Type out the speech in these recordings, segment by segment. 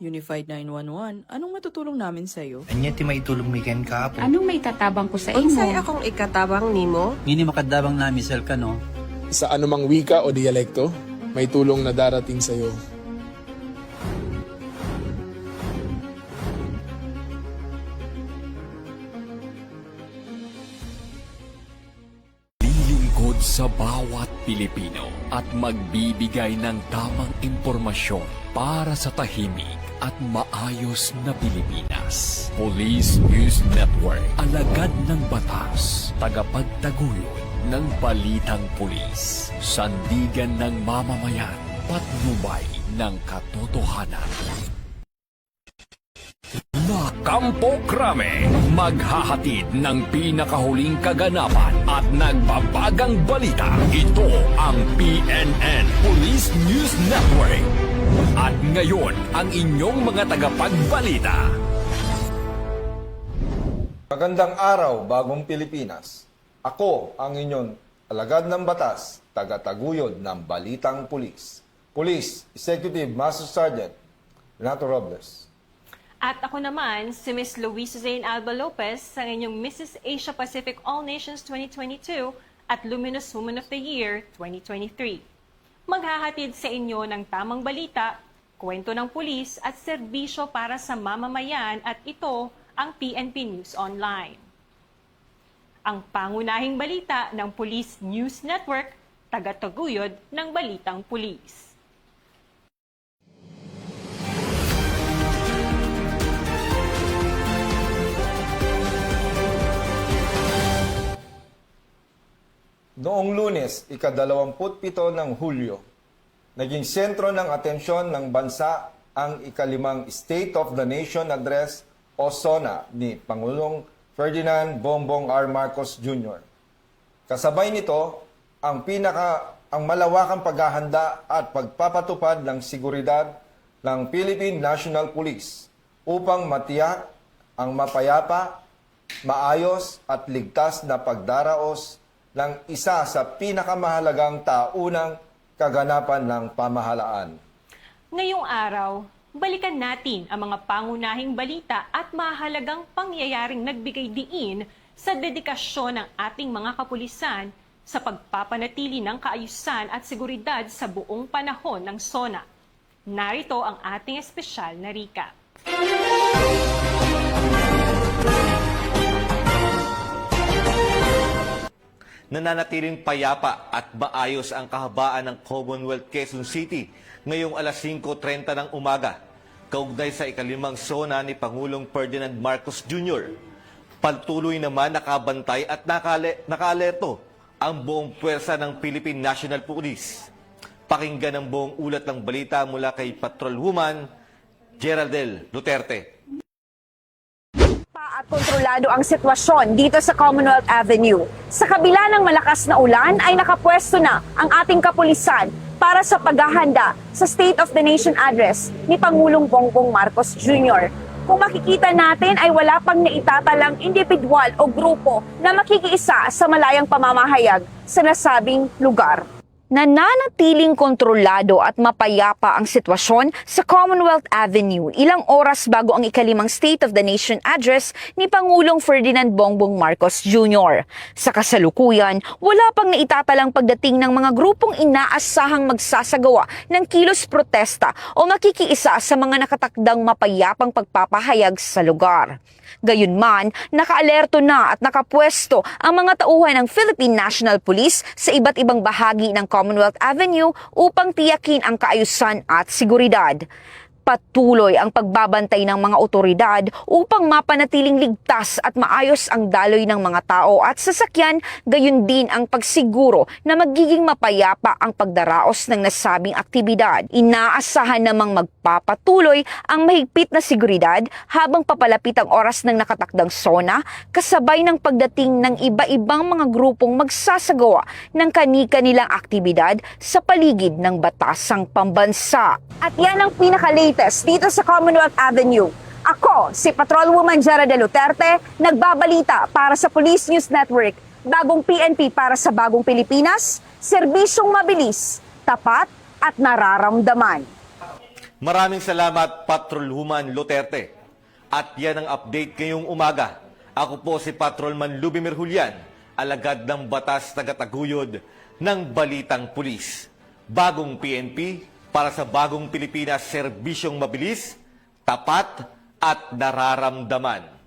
Unified 911, anong matutulong namin sa'yo? Anya ti maitulong miken ka po. Anong may tatabang ko sa imo? Unsay akong ikatabang nimo? Ngini makadabang na misal ka no. Sa anumang wika o dialekto, may tulong na darating sa iyo. Lilingkod sa bawat Pilipino at magbibigay ng tamang impormasyon para sa tahimik at maayos na Pilipinas. Police News Network, alagad ng batas, tagapagtaguyod ng balitang pulis, sandigan ng mamamayan, patnubay ng katotohanan. Kampo Krame, maghahatid ng pinakahuling kaganapan at nagbabagang balita. Ito ang PNN Police News Network. At ngayon, ang inyong mga tagapagbalita. Magandang araw, bagong Pilipinas. Ako ang inyong alagad ng batas, tagataguyod ng balitang pulis. Police Executive Master Sergeant Renato Robles. At ako naman, si Miss Luisa Zane Alba Lopez, sa inyong Mrs. Asia Pacific All Nations 2022 at Luminous Woman of the Year 2023. Maghahatid sa inyo ng tamang balita, kwento ng pulis at serbisyo para sa mamamayan at ito ang PNP News Online. Ang pangunahing balita ng Police News Network, tagataguyod ng balitang pulis. Noong Lunes, ika-27 ng Hulyo, naging sentro ng atensyon ng bansa ang ika-5 State of the Nation Address o SONA ni Pangulong Ferdinand Bongbong R. Marcos Jr. Kasabay nito, ang malawakang paghahanda at pagpapatupad ng seguridad ng Philippine National Police upang matiyak ang mapayapa, maayos at ligtas na pagdaraos ng isa sa pinakamahalagang taunang kaganapan ng pamahalaan. Ngayong araw, balikan natin ang mga pangunahing balita at mahalagang pangyayaring nagbigay diin sa dedikasyon ng ating mga kapulisan sa pagpapanatili ng kaayusan at seguridad sa buong panahon ng SONA. Narito ang ating espesyal na recap. Nananatiling payapa at maayos ang kahabaan ng Commonwealth Quezon City ngayong alas 5:30 ng umaga, kaugnay sa ika-5 SONA ni Pangulong Ferdinand Marcos Jr. Patuloy naman nakabantay at nakaalerto ang buong puwersa ng Philippine National Police. Pakinggan ang buong ulat ng balita mula kay Patrolwoman Geraldel Duterte. At kontrolado ang sitwasyon dito sa Commonwealth Avenue. Sa kabila ng malakas na ulan ay nakapwesto na ang ating kapulisan para sa paghahanda sa State of the Nation Address ni Pangulong Bongbong Marcos Jr. Kung makikita natin ay wala pang naitatalang individual o grupo na makikiisa sa malayang pamamahayag sa nasabing lugar. Nananatiling kontrolado at mapayapa ang sitwasyon sa Commonwealth Avenue ilang oras bago ang ika-5 State of the Nation Address ni Pangulong Ferdinand Bongbong Marcos Jr. Sa kasalukuyan, wala pang naitatalang pagdating ng mga grupong inaasahang magsasagawa ng kilos protesta o makikiisa sa mga nakatakdang mapayapang pagpapahayag sa lugar. Gayunman, nakaalerto na at nakapwesto ang mga tauhan ng Philippine National Police sa iba't ibang bahagi ng Commonwealth Avenue upang tiyakin ang kaayusan at seguridad. Patuloy ang pagbabantay ng mga otoridad upang mapanatiling ligtas at maayos ang daloy ng mga tao at sasakyan, gayon din ang pagsiguro na magiging mapayapa ang pagdaraos ng nasabing aktibidad. Inaasahan namang magpapatuloy ang mahigpit na seguridad habang papalapit ang oras ng nakatakdang SONA, kasabay ng pagdating ng iba-ibang mga grupong magsasagawa ng kani-kanilang aktibidad sa paligid ng batasang pambansa. At yan ang pinaka-latest dito sa Commonwealth Avenue. Ako, si Patrolwoman Geraldel Duterte, nagbabalita para sa Police News Network, bagong PNP para sa bagong Pilipinas, serbisyong mabilis, tapat at nararamdaman. Maraming salamat, Patrolwoman Luterte. At yan ang update ngayong umaga. Ako po si Patrolman Lubimir Julian, alagad ng batas tagataguyod ng Balitang Pulis. Bagong PNP para sa bagong Pilipinas, serbisyong mabilis, tapat at nararamdaman.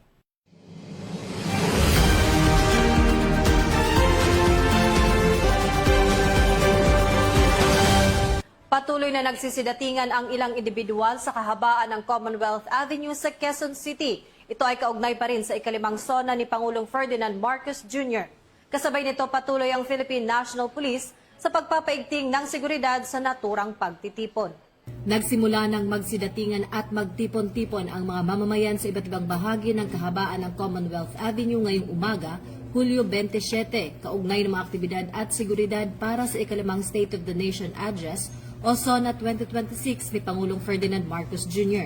Patuloy na nagsisidatingan ang ilang individual sa kahabaan ng Commonwealth Avenue sa Quezon City. Ito ay kaugnay pa rin sa ikalimang sona ni Pangulong Ferdinand Marcos Jr. Kasabay nito patuloy ang Philippine National Police sa pagpapaigting ng seguridad sa naturang pagtitipon. Nagsimula ng magsidatingan at magtipon-tipon ang mga mamamayan sa iba't ibang bahagi ng kahabaan ng Commonwealth Avenue ngayong umaga, Hulyo 27, kaugnay ng mga aktibidad at seguridad para sa ikalimang State of the Nation Address o SONA 2026 ni Pangulong Ferdinand Marcos Jr.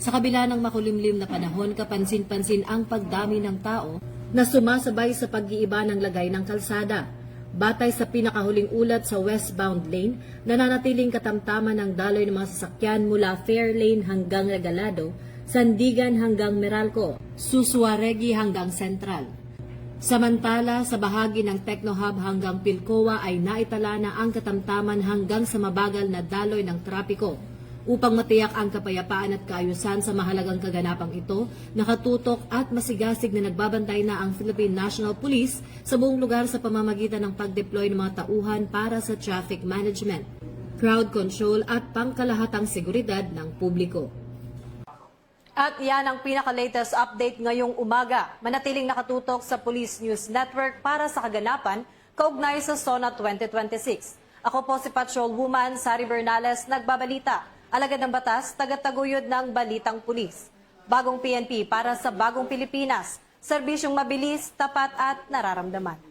Sa kabila ng makulimlim na panahon, kapansin-pansin ang pagdami ng tao na sumasabay sa pag-iiba ng lagay ng kalsada. Batay sa pinakahuling ulat sa westbound lane, nananatiling katamtaman ng daloy ng mga sasakyan mula Fair Lane hanggang Regalado, Sandigan hanggang Meralco, Susuaregi hanggang Central. Samantala, sa bahagi ng Techno Hub hanggang Pilcoa ay naitala na ang katamtaman hanggang sa mabagal na daloy ng trapiko. Upang matiyak ang kapayapaan at kaayusan sa mahalagang kaganapang ito, nakatutok at masigasig na nagbabantay na ang Philippine National Police sa buong lugar sa pamamagitan ng pag-deploy ng mga tauhan para sa traffic management, crowd control at pangkalahatang seguridad ng publiko. At yan ang pinaka-latest update ngayong umaga. Manatiling nakatutok sa Police News Network para sa kaganapan kaugnay sa SONA 2026. Ako po si Patrolwoman Sari Bernales, nagbabalita. Alagad ng batas, tagataguyod ng Balitang Pulis. Bagong PNP para sa bagong Pilipinas. Serbisyong mabilis, tapat at nararamdaman.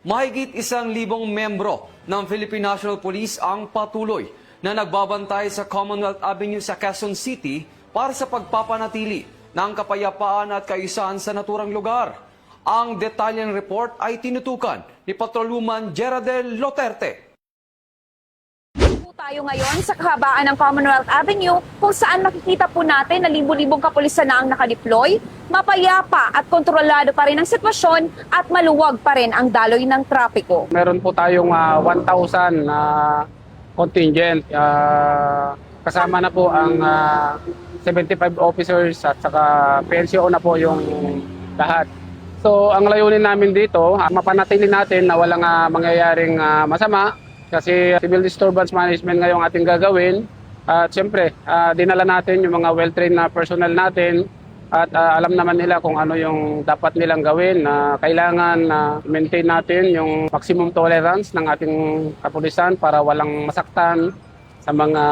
Mahigit 1,000 membro ng Philippine National Police ang patuloy na nagbabantay sa Commonwealth Avenue sa Quezon City para sa pagpapanatili ng kapayapaan at kaayusan sa naturang lugar. Ang detalyeng report ay tinutukan ni Patrolwoman Geraldine Luterte. Tayo ngayon sa kahabaan ng Commonwealth Avenue kung saan makikita po natin na libo-libong kapulisan na ang nakadeploy, mapayapa at kontrolado pa rin ang sitwasyon at maluwag pa rin ang daloy ng trapiko. Meron po tayong 1,000 na contingent. Kasama na po ang 75 officers at saka PNCO na po yung lahat. So ang layunin namin dito, mapanatili natin na walang mangyayaring masama. Kasi civil disturbance management ngayong ating gagawin. At siyempre, dinala natin yung mga well-trained na personnel natin at alam naman nila kung ano yung dapat nilang gawin. Kailangan maintain natin yung maximum tolerance ng ating kapulisan para walang masaktan sa mga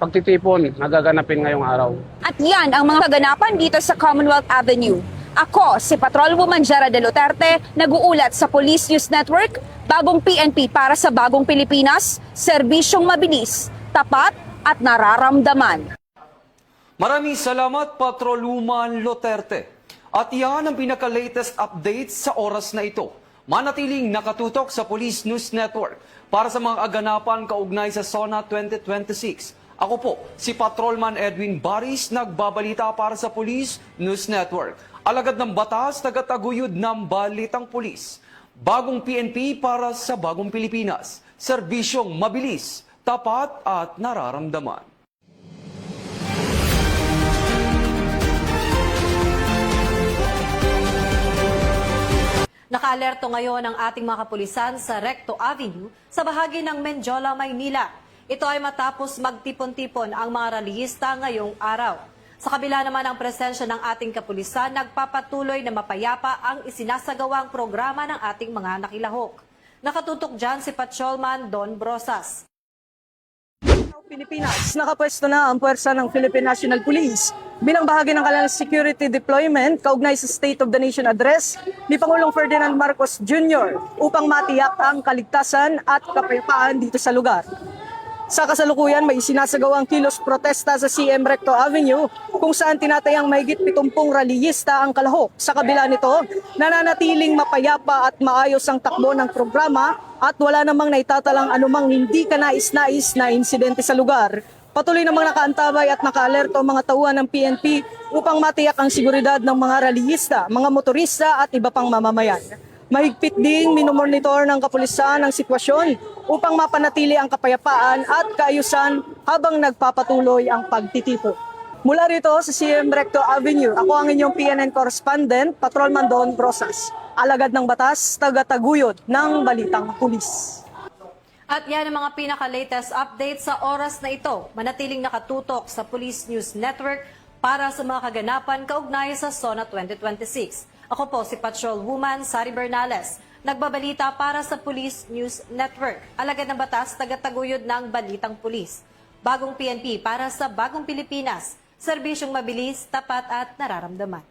pagtitipon na gaganapin ngayong araw. At yan ang mga kaganapan dito sa Commonwealth Avenue. Ako, si Patrolwoman Geraldine Luterte, nag-uulat sa Police News Network, bagong PNP para sa bagong Pilipinas, serbisyong mabilis, tapat at nararamdaman. Maraming salamat, Patrolwoman Luterte. At yan ang pinaka-latest updates sa oras na ito. Manatiling nakatutok sa Police News Network para sa mga aganapan kaugnay sa SONA 2026. Ako po, si Patrolman Edwin Baris, nagbabalita para sa Police News Network. Alagad ng batas, tagataguyod ng Balitang Pulis. Bagong PNP para sa bagong Pilipinas. Serbisyong mabilis, tapat at nararamdaman. Naka-alerto ngayon ang ating mga kapulisan sa Recto Avenue sa bahagi ng Menjola, Maynila. Ito ay matapos magtipon-tipon ang mga rallyista ngayong araw. Sa kabila naman ng presensya ng ating kapulisan, nagpapatuloy na mapayapa ang isinasagawang programa ng ating mga nakilahok. Nakatutok dyan si Patrolman Don Brosas. Pilipinas, nakapwesto na ang puwersa ng Philippine National Police bilang bahagi ng kanilang security deployment kaugnay sa State of the Nation Address ni Pangulong Ferdinand Marcos Jr. upang matiyak ang kaligtasan at kapayapaan dito sa lugar. Sa kasalukuyan, may sinasagawang kilos protesta sa CM Recto Avenue kung saan tinatayang mahigit 70 rallyista ang kalahok. Sa kabila nito, nananatiling mapayapa at maayos ang takbo ng programa at wala namang naitatalang anumang hindi kanais-nais na insidente sa lugar. Patuloy namang nakaantabay at nakaalerto ang mga tauhan ng PNP upang matiyak ang seguridad ng mga rallyista, mga motorista at iba pang mamamayan. Mahigpit ding minomonitor ng kapulisan ang sitwasyon upang mapanatili ang kapayapaan at kaayusan habang nagpapatuloy ang pagtitipon. Mula rito sa CM Recto Avenue, ako ang inyong PNN correspondent, Patrolman Don Brosas. Alagad ng batas, taga-taguyod ng Balitang Pulis. At yan ang mga pinaka-latest update sa oras na ito. Manatiling nakatutok sa Police News Network para sa mga kaganapan kaugnay sa SONA 2026. Ako po si Patrol Woman Sari Bernales, nagbabalita para sa Police News Network. Alagad ng batas, taga-taguyod ng Balitang Pulis. Bagong PNP para sa Bagong Pilipinas. Serbisyong mabilis, tapat at nararamdaman.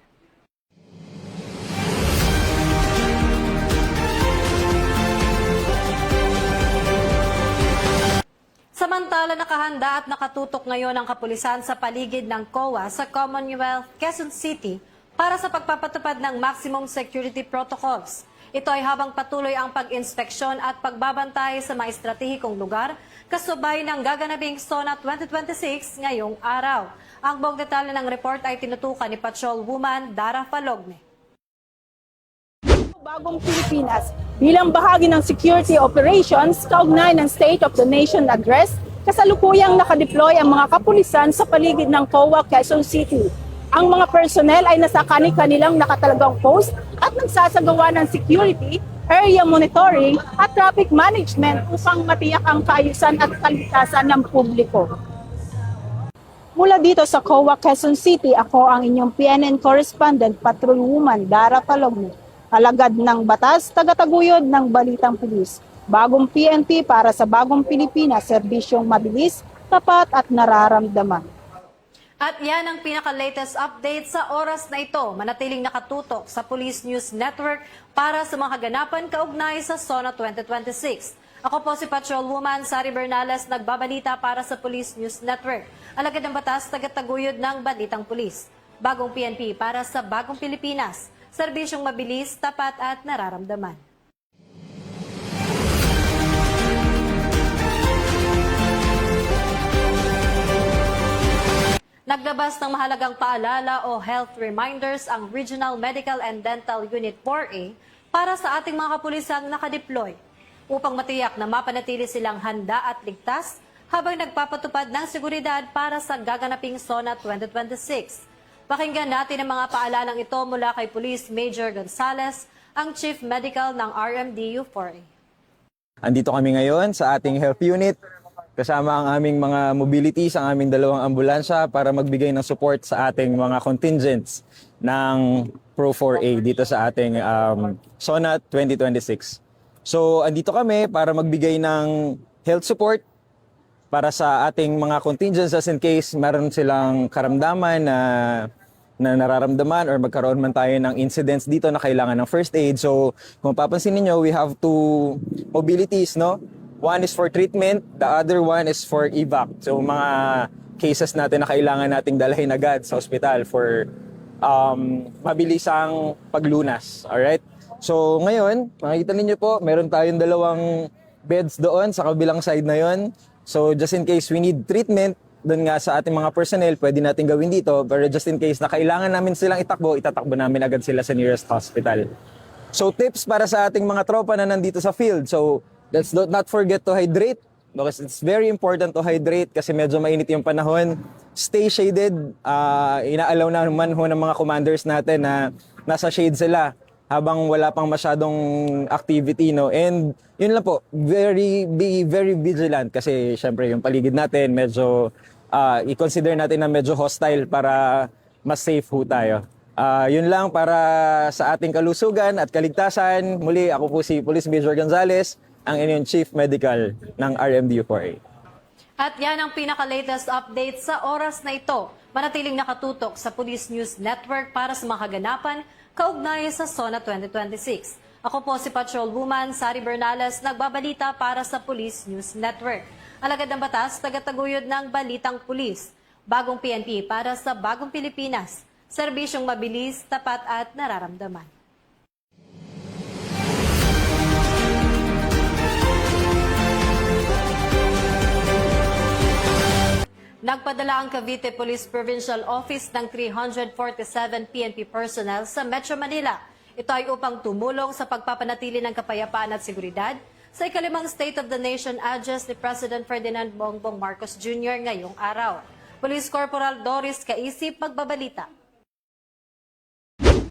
Samantala, nakahanda at nakatutok ngayon ang kapulisan sa paligid ng COA sa Commonwealth, Quezon City para sa pagpapatupad ng maximum security protocols. Ito ay habang patuloy ang pag-inspeksyon at pagbabantay sa mga estratehikong lugar kasabay ng gaganaping SONA 2026 ngayong araw. Ang buong detalye ng report ay tinutukan ni Patrol Woman Dara Falogne. Bagong Pilipinas, bilang bahagi ng security operations kaugnay ng State of the Nation Address, kasalukuyang nakadeploy ang mga kapulisan sa paligid ng COA, Quezon City. Ang mga personnel ay nasa kanilang nakatalagang post at nagsasagawa ng security, area monitoring at traffic management upang matiyak ang kaayusan at kaligtasan ng publiko. Mula dito sa COA, Quezon City, ako ang inyong PNN correspondent, Patrol Woman Dara Falogne. Alagad ng batas, taga-taguyod ng Balitang Pulis. Bagong PNP para sa Bagong Pilipinas, serbisyong mabilis, tapat at nararamdaman. At yan ang pinaka-latest update sa oras na ito. Manatiling nakatutok sa Police News Network para sa mga kaganapan kaugnay sa SONA 2026. Ako po si Patrol Woman Sari Bernales, nagbabalita para sa Police News Network. Alagad ng batas, taga-taguyod ng Balitang Pulis. Bagong PNP para sa Bagong Pilipinas. Serbisyong mabilis, tapat at nararamdaman. Naglabas ng mahalagang paalala o health reminders ang Regional Medical and Dental Unit 4A para sa ating mga kapulisang nakadeploy upang matiyak na mapanatili silang handa at ligtas habang nagpapatupad ng seguridad para sa gaganaping SONA 2026. Pakinggan natin ang mga paalalang ito mula kay Police Major Gonzales, ang Chief Medical ng RMDU 4A. Andito kami ngayon sa ating health unit. Kasama ang aming mga mobilities, ang aming 2 ambulansya para magbigay ng support sa ating mga contingents ng Pro 4A dito sa ating SONA 2026. So, andito kami para magbigay ng health support para sa ating mga contingents as in case meron silang karamdaman na nararamdaman or magkaroon man tayo ng incidents dito na kailangan ng first aid. So, kung papansin niyo, we have 2 mobilities, no? One is for treatment, the other one is for evac. So mga cases natin na kailangan nating dalhin agad sa ospital for mabilisang paglunas. Alright? So ngayon, makikita ninyo po, meron tayong 2 beds doon sa kabilang side na yon. So just in case we need treatment, doon nga sa ating mga personnel, pwede natin gawin dito. Pero just in case na kailangan namin silang itakbo, itatakbo namin agad sila sa nearest hospital. So tips para sa ating mga tropa na nandito sa field. So let's not forget to hydrate because it's very important to hydrate kasi medyo mainit yung panahon. Stay shaded. Inaalaw naman ho ng mga commanders natin na nasa shade sila habang wala pang masyadong activity, no? And yun lang po, be very vigilant kasi syempre yung paligid natin medyo i-consider natin na medyo hostile para mas safe ho tayo. Yun lang para sa ating kalusugan at kaligtasan. Muli, ako po si Police Major Gonzales, ang inyong Chief Medical ng RMDU 4A. At yan ang pinaka-latest update sa oras na ito. Manatiling nakatutok sa Police News Network para sa mga kaganapan kaugnay sa SONA 2026. Ako po si Patrol Woman Sari Bernales, nagbabalita para sa Police News Network. Alagad ng batas, tagataguyod ng Balitang Pulis. Bagong PNP para sa Bagong Pilipinas. Serbisyong mabilis, tapat at nararamdaman. Nagpadala ang Cavite Police Provincial Office ng 347 PNP personnel sa Metro Manila. Ito ay upang tumulong sa pagpapanatili ng kapayapaan at seguridad sa ikalimang State of the Nation address ni President Ferdinand Bongbong Marcos Jr. ngayong araw. Police Corporal Doris Kaisip magbabalita.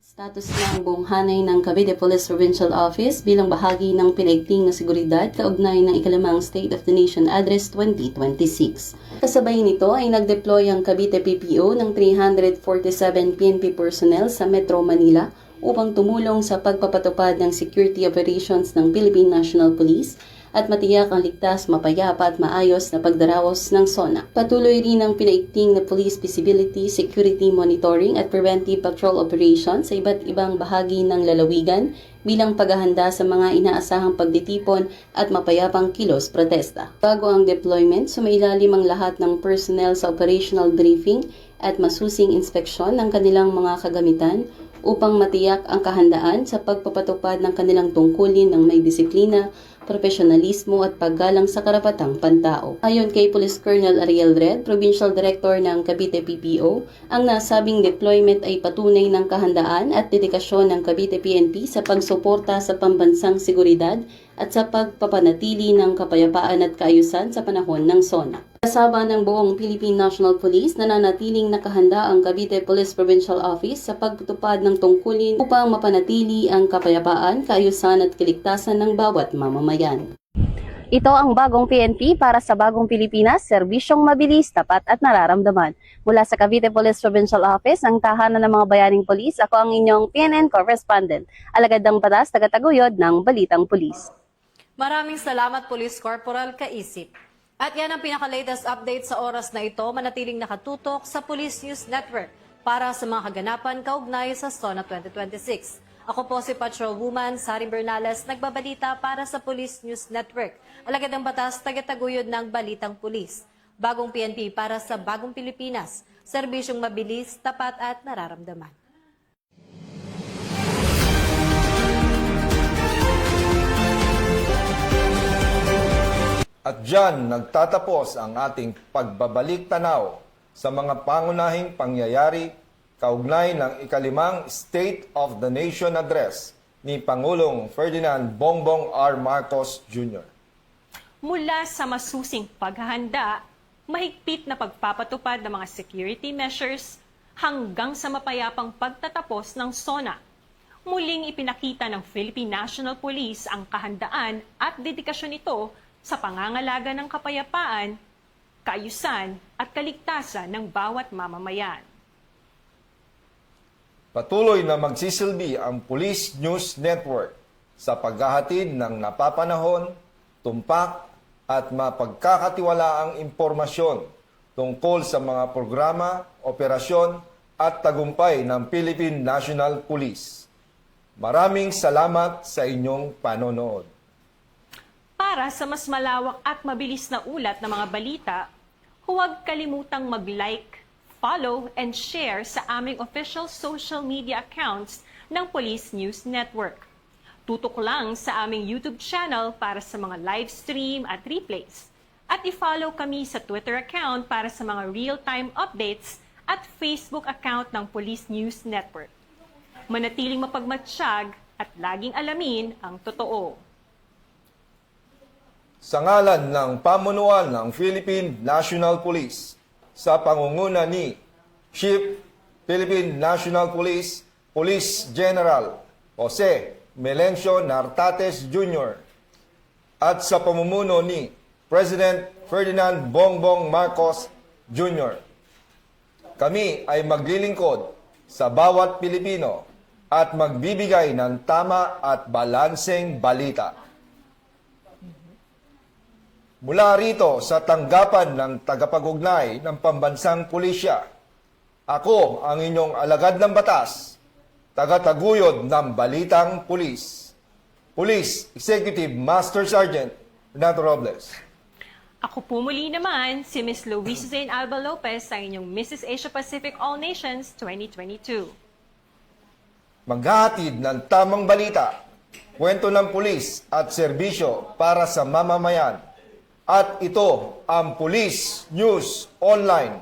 Status ng buong hanay ng Cavite Police Provincial Office bilang bahagi ng pinaigting na seguridad kaugnay ng ikalimang State of the Nation Address 2026. Kasabay nito ay nag-deploy ang Cavite PPO ng 347 PNP personnel sa Metro Manila upang tumulong sa pagpapatupad ng security operations ng Philippine National Police at matiyak ang ligtas, mapayapa at maayos na pagdaraos ng SONA. Patuloy rin ang pinaigting na police visibility, security monitoring at preventive patrol operations sa iba't ibang bahagi ng lalawigan bilang paghahanda sa mga inaasahang pagditipon at mapayapang kilos protesta. Bago ang deployment, sumailalim ang lahat ng personnel sa operational briefing at masusing inspeksyon ng kanilang mga kagamitan upang matiyak ang kahandaan sa pagpapatupad ng kanilang tungkulin ng may disiplina, profesionalismo at paggalang sa karapatang pantao. Ayon kay Police Colonel Ariel Red, Provincial Director ng Cavite PPO, ang nasabing deployment ay patunay ng kahandaan at dedikasyon ng Cavite PNP sa pagsuporta sa pambansang seguridad at sa pagpapanatili ng kapayapaan at kaayusan sa panahon ng SONA. Kasama ng buong Philippine National Police, nananatiling nakahanda ang Cavite Police Provincial Office sa pagtutupad ng tungkulin upang mapanatili ang kapayapaan, kaayusan at kaligtasan ng bawat mamamayan. Ito ang bagong PNP para sa Bagong Pilipinas, serbisyong mabilis, tapat at nararamdaman. Mula sa Cavite Police Provincial Office, ang tahanan ng mga bayaning polis, ako ang inyong PNN correspondent. Alagad ng batas, tagataguyod ng Balitang Pulis. Maraming salamat, Police Corporal Kaisip. At yan ang pinaka-latest update sa oras na ito, manatiling nakatutok sa Police News Network para sa mga kaganapan kaugnay sa SONA 2026. Ako po si Patrolwoman Sari Bernales, nagbabalita para sa Police News Network. Alagad ng batas, tagataguyod ng Balitang Pulis. Bagong PNP para sa Bagong Pilipinas. Serbisyong mabilis, tapat at nararamdaman. At dyan nagtatapos ang ating pagbabalik tanaw sa mga pangunahing pangyayari kaugnay ng ikalimang State of the Nation Address ni Pangulong Ferdinand Bongbong R. Marcos Jr. Mula sa masusing paghahanda, mahigpit na pagpapatupad ng mga security measures hanggang sa mapayapang pagtatapos ng SONA. Muling ipinakita ng Philippine National Police ang kahandaan at dedikasyon nito sa pangangalaga ng kapayapaan, kaayusan at kaligtasan ng bawat mamamayan. Patuloy na magsisilbi ang Police News Network sa paghahatid ng napapanahon, tumpak at mapagkakatiwalaang impormasyon tungkol sa mga programa, operasyon at tagumpay ng Philippine National Police. Maraming salamat sa inyong panonood. Para sa mas malawak at mabilis na ulat ng mga balita, huwag kalimutang mag-like, follow, and share sa aming official social media accounts ng Police News Network. Tutok lang sa aming YouTube channel para sa mga live stream at replays. At i-follow kami sa Twitter account para sa mga real-time updates at Facebook account ng Police News Network. Manatiling mapagmatsyag at laging alamin ang totoo. Sa ngalan ng pamunuan ng Philippine National Police, sa pangunguna ni Chief Philippine National Police, Police General Jose Melencio Nartates Jr. at sa pamumuno ni President Ferdinand Bongbong Marcos Jr. Kami ay maglilingkod sa bawat Pilipino at magbibigay ng tama at balanseng balita. Mula rito sa tanggapan ng tagapag-ugnay ng Pambansang Pulisya, ako ang inyong alagad ng batas, tagataguyod ng Balitang Pulis, Police Executive Master Sergeant Renato Robles. Ako po muli naman si Miss Luisa Zane Alba Lopez sa inyong Mrs. Asia Pacific All Nations 2022. Maghahatid ng tamang balita, kwento ng pulis at serbisyo para sa mamamayan. At ito ang Police News Online.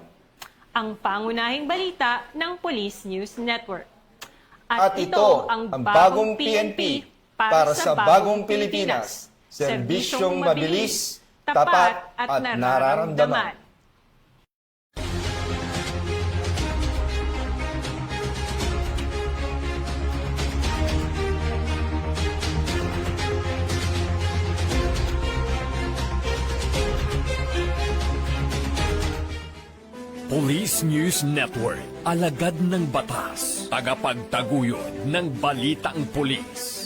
Ang pangunahing balita ng Police News Network. At ito ang bagong PNP para sa bagong Pilipinas. Serbisyong mabilis, tapat at nararamdaman. Police News Network, alagad ng batas, tagapagtaguyod ng balitang pulis.